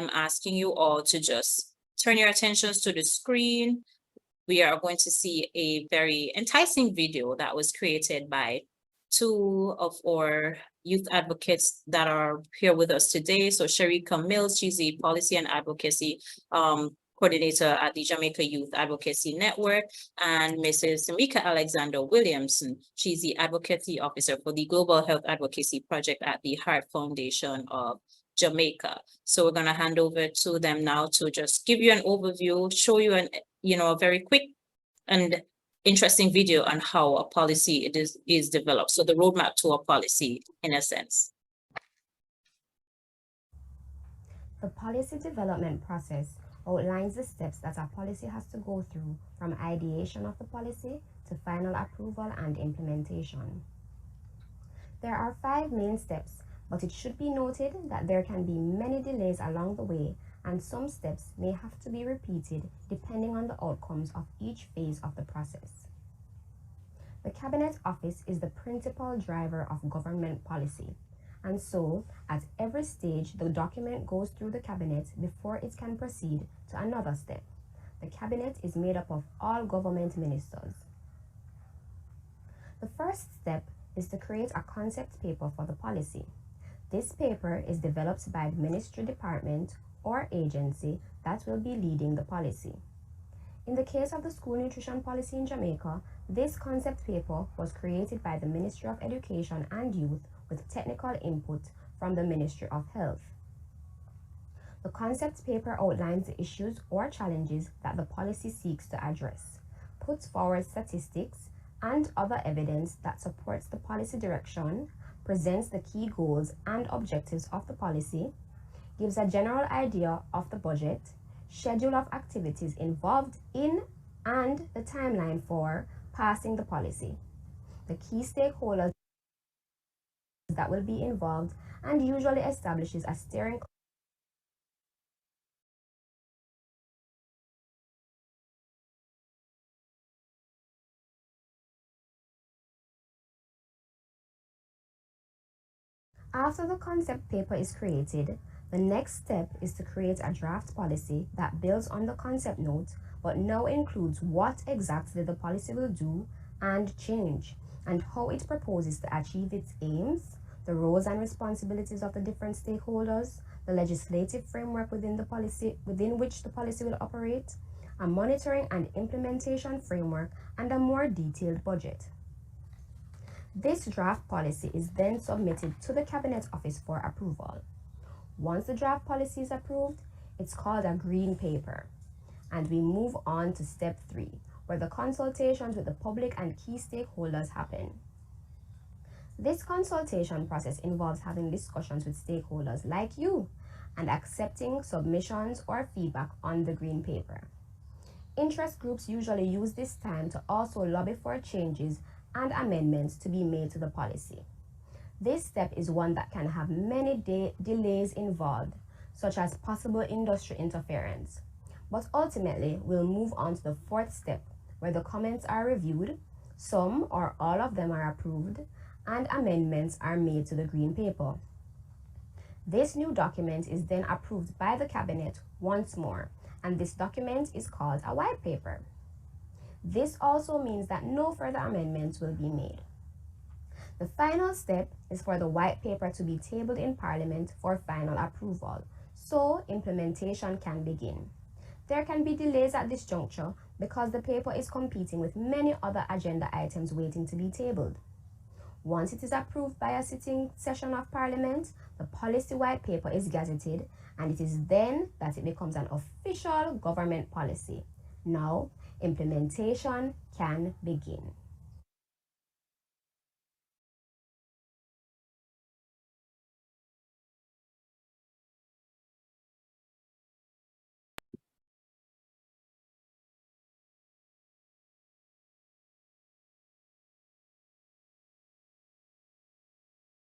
I'm asking you all to just turn your attentions to the screen. We are going to see a very enticing video that was created by two of our youth advocates that are here with us today. So Sharika Mills, she's the policy and advocacy coordinator at the Jamaica Youth Advocacy Network, and Mrs. Tamika Alexander Williamson. She's the advocacy officer for the Global Health Advocacy Project at the Heart Foundation of Jamaica. So we're going to hand over to them now to just give you an overview, show you a very quick and interesting video on how a policy is developed. So the roadmap to a policy, in a sense. The policy development process outlines the steps that a policy has to go through from ideation of the policy to final approval and implementation. There are 5 main steps, but it should be noted that there can be many delays along the way, and some steps may have to be repeated depending on the outcomes of each phase of the process. The Cabinet Office is the principal driver of government policy, and so at every stage the document goes through the Cabinet before it can proceed to another step. The Cabinet is made up of all government ministers. The first step is to create a concept paper for the policy. This paper is developed by the ministry department or agency that will be leading the policy. In the case of the school nutrition policy in Jamaica, this concept paper was created by the Ministry of Education and Youth with technical input from the Ministry of Health. The concept paper outlines the issues or challenges that the policy seeks to address, puts forward statistics and other evidence that supports the policy direction, presents the key goals and objectives of the policy, gives a general idea of the budget, schedule of activities involved in, and the timeline for passing the policy, the key stakeholders that will be involved, and usually establishes a steering After the concept paper is created, the next step is to create a draft policy that builds on the concept note, but now includes what exactly the policy will do and change, and how it proposes to achieve its aims, the roles and responsibilities of the different stakeholders, the legislative framework within which the policy will operate, a monitoring and implementation framework, and a more detailed budget. This draft policy is then submitted to the Cabinet Office for approval. Once the draft policy is approved, it's called a green paper. And we move on to step 3, where the consultations with the public and key stakeholders happen. This consultation process involves having discussions with stakeholders like you and accepting submissions or feedback on the green paper. Interest groups usually use this time to also lobby for changes and amendments to be made to the policy. This step is one that can have many delays involved, such as possible industry interference. But ultimately, we'll move on to the 4th step, where the comments are reviewed, some or all of them are approved, and amendments are made to the green paper. This new document is then approved by the Cabinet once more, and this document is called a white paper. This also means that no further amendments will be made. The final step is for the white paper to be tabled in Parliament for final approval, so implementation can begin. There can be delays at this juncture because the paper is competing with many other agenda items waiting to be tabled. Once it is approved by a sitting session of Parliament, the policy white paper is gazetted, and it is then that it becomes an official government policy. Now, implementation can begin.